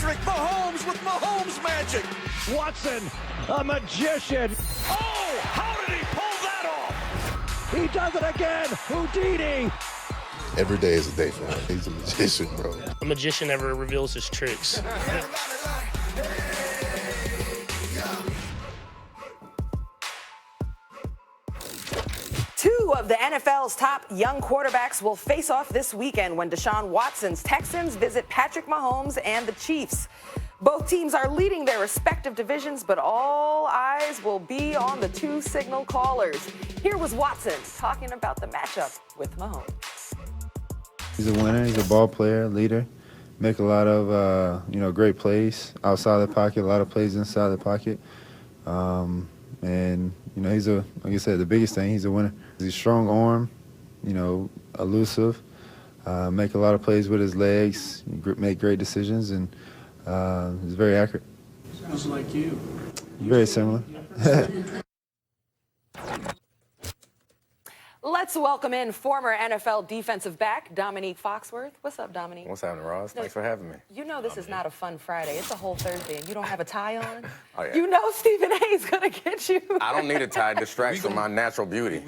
Patrick Mahomes with Mahomes magic. Watson, a magician. Oh, how did he pull that off? He does it again. Houdini. Every day is a day for him. He's a magician, bro. A magician never reveals his tricks. Two of the NFL's top young quarterbacks will face off this weekend when Deshaun Watson's Texans visit Patrick Mahomes and the Chiefs. Both teams are leading their respective divisions, but all eyes will be on the two signal callers. Here was Watson talking about the matchup with Mahomes. He's a winner. He's a ball player, leader. Make a lot of great plays outside the pocket, a lot of plays inside the pocket. And he's like I said, the biggest thing, he's a winner. He's a strong arm, elusive, make a lot of plays with his legs, make great decisions, and he's very accurate. Sounds like you. Very similar. Let's welcome in former NFL defensive back Domonique Foxworth. What's up, Domonique? What's happening, Ross? Thanks for having me. You know this is not a fun Friday. It's a whole Thursday, and you don't have a tie on? Oh, yeah. You know Stephen A's going to get you. I don't need a tie. It distracts from my natural beauty.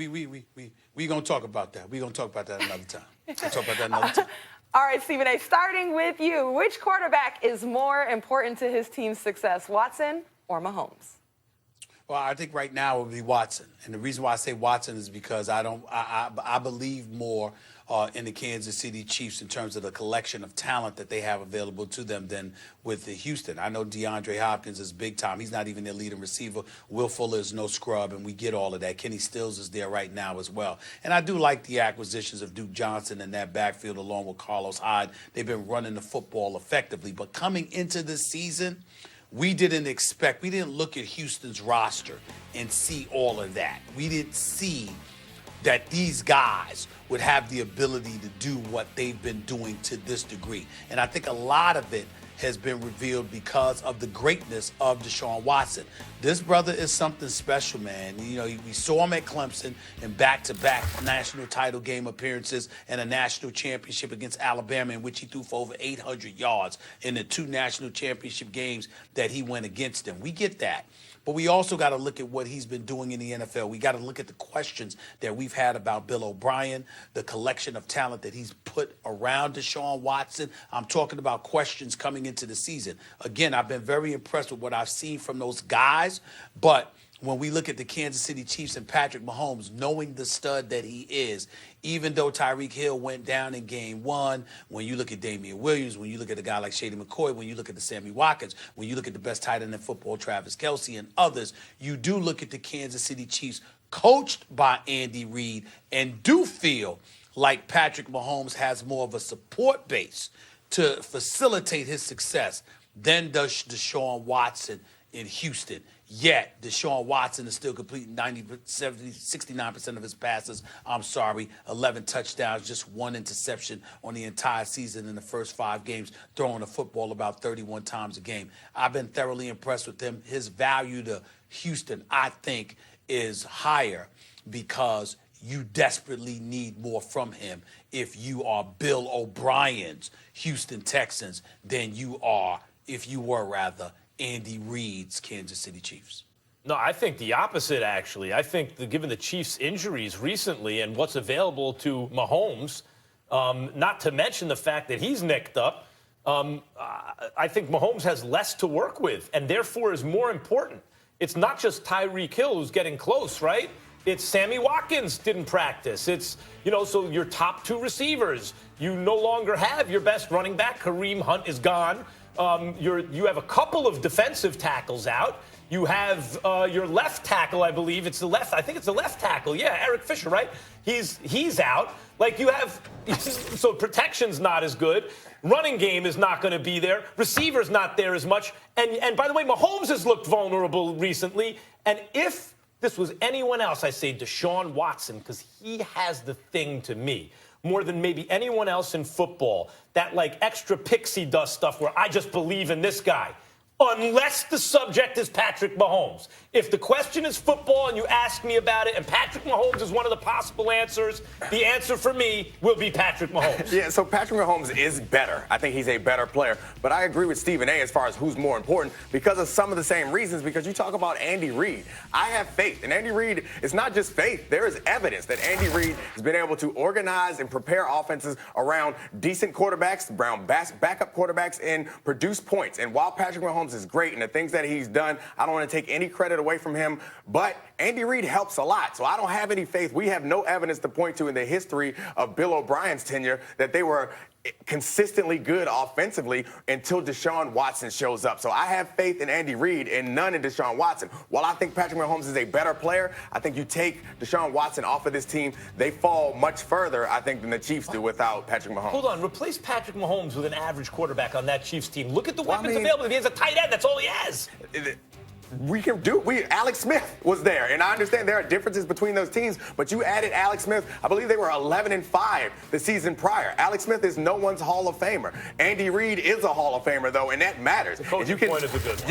We gonna talk about that. We gonna talk about that another time. We'll talk about that another time. All right, Stephen A., starting with you. Which quarterback is more important to his team's success, Watson or Mahomes? Well, I think right now it would be Watson. And the reason why I say Watson is because I believe more in the Kansas City Chiefs in terms of the collection of talent that they have available to them than with the Houston. I know DeAndre Hopkins is big time. He's not even their leading receiver. Will Fuller is no scrub, and we get all of that. Kenny Stills is there right now as well. And I do like the acquisitions of Duke Johnson in that backfield along with Carlos Hyde. They've been running the football effectively. But coming into this season, we didn't look at Houston's roster and see all of that. We didn't see that these guys would have the ability to do what they've been doing to this degree. And I think a lot of it has been revealed because of the greatness of Deshaun Watson. This brother is something special, man. We saw him at Clemson in back-to-back national title game appearances and a national championship against Alabama, in which he threw for over 800 yards in the two national championship games that he went against them. We get that. But we also got to look at what he's been doing in the NFL. We got to look at the questions that we've had about Bill O'Brien, the collection of talent that he's put around Deshaun Watson. I'm talking about questions coming into the season. Again, I've been very impressed with what I've seen from those guys, but when we look at the Kansas City Chiefs and Patrick Mahomes, knowing the stud that he is, even though Tyreek Hill went down in game one, when you look at Damian Williams, when you look at a guy like Shady McCoy, when you look at the Sammy Watkins, when you look at the best tight end in football, Travis Kelce, and others, you do look at the Kansas City Chiefs coached by Andy Reid and do feel like Patrick Mahomes has more of a support base to facilitate his success than does Deshaun Watson in Houston. Yet, Deshaun Watson is still completing 69% of his passes. 11 touchdowns, just one interception on the entire season in the first 5 games, throwing the football about 31 times a game. I've been thoroughly impressed with him. His value to Houston, I think, is higher because you desperately need more from him if you are Bill O'Brien's Houston Texans than you are, if you were rather, Andy Reid's Kansas City Chiefs. No, I think the opposite, actually. I think given the Chiefs' injuries recently and what's available to Mahomes, not to mention the fact that he's nicked up, I think Mahomes has less to work with and therefore is more important. It's not just Tyreek Hill who's getting close, right? It's Sammy Watkins didn't practice. It's, so your top 2 receivers. You no longer have your best running back. Kareem Hunt is gone. You have a couple of defensive tackles out. You have your left tackle, I believe. I think it's the left tackle. Yeah, Eric Fisher, right? He's out. Like you have, so protection's not as good. Running game is not going to be there. Receiver's not there as much. And by the way, Mahomes has looked vulnerable recently. And if this was anyone else, I say Deshaun Watson, because he has the thing to me. More than maybe anyone else in football. That like extra pixie dust stuff where I just believe in this guy. unless the subject is Patrick Mahomes. If the question is football and you ask me about it and Patrick Mahomes is one of the possible answers, the answer for me will be Patrick Mahomes. Yeah, so Patrick Mahomes is better. I think he's a better player. But I agree with Stephen A. as far as who's more important because of some of the same reasons. Because you talk about Andy Reid. I have faith. And Andy Reid, it's not just faith. There is evidence that Andy Reid has been able to organize and prepare offenses around decent quarterbacks, around backup quarterbacks, and produce points. And while Patrick Mahomes is great and the things that he's done, I don't want to take any credit away from him. But Andy Reid helps a lot. So I don't have any faith. We have no evidence to point to in the history of Bill O'Brien's tenure that they were consistently good offensively until Deshaun Watson shows up. So I have faith in Andy Reid and none in Deshaun Watson. While I think Patrick Mahomes is a better player, I think you take Deshaun Watson off of this team, they fall much further, I think, than the Chiefs do without Patrick Mahomes. Hold on. Replace Patrick Mahomes with an average quarterback on that Chiefs team. Look at the weapons available. If he has a tight end, that's all he has. Alex Smith was there, and I understand there are differences between those teams, but you added Alex Smith. I believe they were 11-5 the season prior. Alex Smith is no one's Hall of Famer. Andy Reid is a Hall of Famer, though, and that matters. The coaching point is a good one.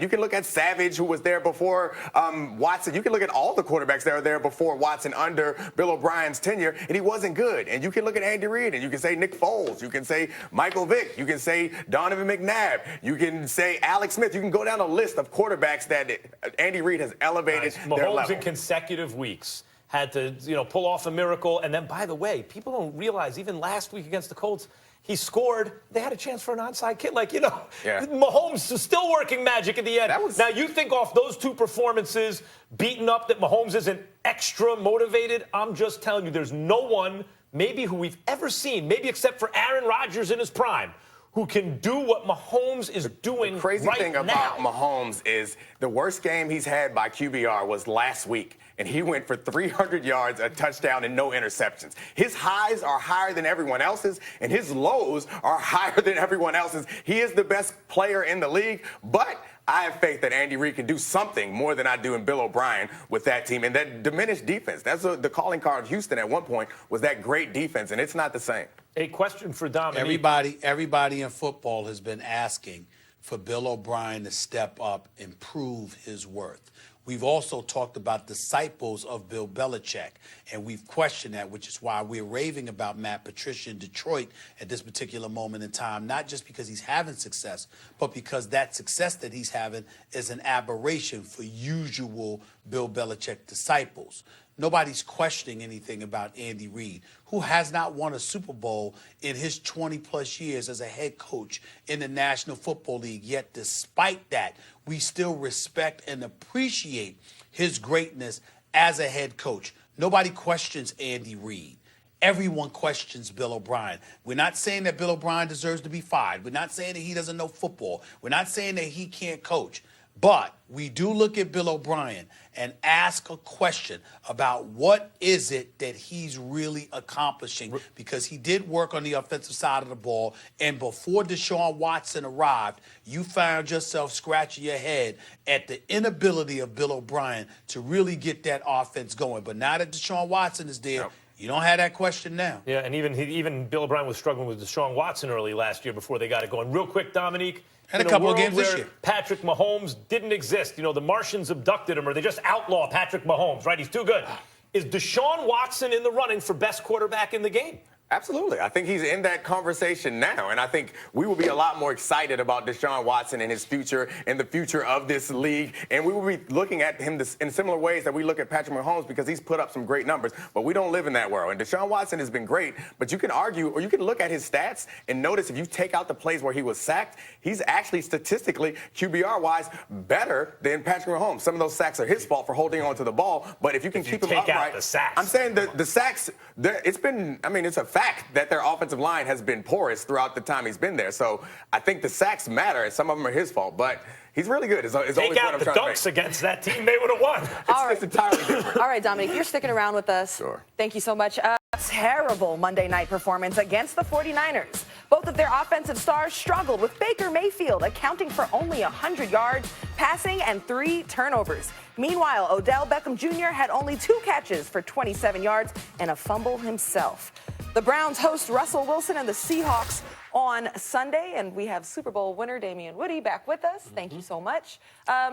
You can look at Savage, who was there before Watson. You can look at all the quarterbacks that were there before Watson under Bill O'Brien's tenure, and he wasn't good. And you can look at Andy Reid, and you can say Nick Foles. You can say Michael Vick. You can say Donovan McNabb. You can say Alex Smith. You can go down a list of quarterbacks that Andy Reid has elevated their level. Mahomes in consecutive weeks had to, pull off a miracle. And then, by the way, people don't realize, even last week against the Colts, he scored. They had a chance for an onside kick. Mahomes is still working magic at the end. Now, you think off those two performances, beaten up, that Mahomes isn't extra motivated? I'm just telling you, there's no one, maybe who we've ever seen, maybe except for Aaron Rodgers in his prime, who can do what Mahomes is doing right now. The crazy thing about Mahomes is the worst game he's had by QBR was last week, and he went for 300 yards, a touchdown, and no interceptions. His highs are higher than everyone else's, and his lows are higher than everyone else's. He is the best player in the league, but I have faith that Andy Reid can do something more than I do in Bill O'Brien with that team. And that diminished defense, that's the calling card of Houston at one point, was that great defense, and it's not the same. A question for Dominique. Everybody in football has been asking for Bill O'Brien to step up and prove his worth. We've also talked about disciples of Bill Belichick, and we've questioned that, which is why we're raving about Matt Patricia in Detroit at this particular moment in time, not just because he's having success, but because that success that he's having is an aberration for usual Bill Belichick disciples. Nobody's questioning anything about Andy Reid, who has not won a Super Bowl in his 20-plus years as a head coach in the National Football League. Yet, despite that, we still respect and appreciate his greatness as a head coach. Nobody questions Andy Reid. Everyone questions Bill O'Brien. We're not saying that Bill O'Brien deserves to be fired. We're not saying that he doesn't know football. We're not saying that he can't coach. But we do look at Bill O'Brien and ask a question about what is it that he's really accomplishing, because he did work on the offensive side of the ball. And before Deshaun Watson arrived, you found yourself scratching your head at the inability of Bill O'Brien to really get that offense going. But now that Deshaun Watson is there, you don't have that question now. Yeah, and even Bill O'Brien was struggling with Deshaun Watson early last year before they got it going. Real quick, Dominique. And a couple of games this year. Patrick Mahomes didn't exist. The Martians abducted him, or they just outlaw Patrick Mahomes, right? He's too good. Is Deshaun Watson in the running for best quarterback in the game? Absolutely. I think he's in that conversation now, and I think we will be a lot more excited about Deshaun Watson and his future and the future of this league, and we will be looking at him in similar ways that we look at Patrick Mahomes, because he's put up some great numbers, but we don't live in that world. And Deshaun Watson has been great, but you can argue, or you can look at his stats and notice if you take out the plays where he was sacked, he's actually statistically, QBR-wise, better than Patrick Mahomes. Some of those sacks are his fault for holding on to the ball, but if you can keep him upright. Take out the sacks. I'm saying the sacks, it's a fact that their offensive line has been porous throughout the time he's been there. So I think the sacks matter, and some of them are his fault. But he's really good. Take out the dunks against that team, they would have won. It's entirely different. All right, Dominique, you're sticking around with us. Sure. Thank you so much. Terrible Monday night performance against the 49ers. Both of their offensive stars struggled, with Baker Mayfield accounting for only 100 yards passing and 3 turnovers. Meanwhile, Odell Beckham Jr. had only 2 catches for 27 yards and a fumble himself. The Browns host Russell Wilson and the Seahawks on Sunday, and we have Super Bowl winner Damian Woody back with us. Thank you so much.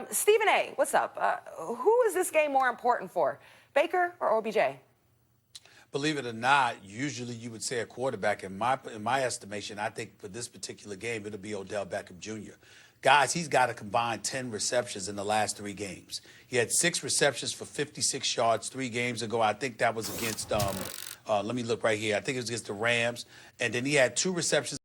Stephen A., what's up? Who is this game more important for, Baker or OBJ? Believe it or not, usually you would say a quarterback. In my estimation, I think for this particular game, it'll be Odell Beckham Jr. Guys, he's got a combined 10 receptions in the last 3 games. He had 6 receptions for 56 yards 3 games ago. I think that was against, let me look right here. I think it was against the Rams. And then he had 2 receptions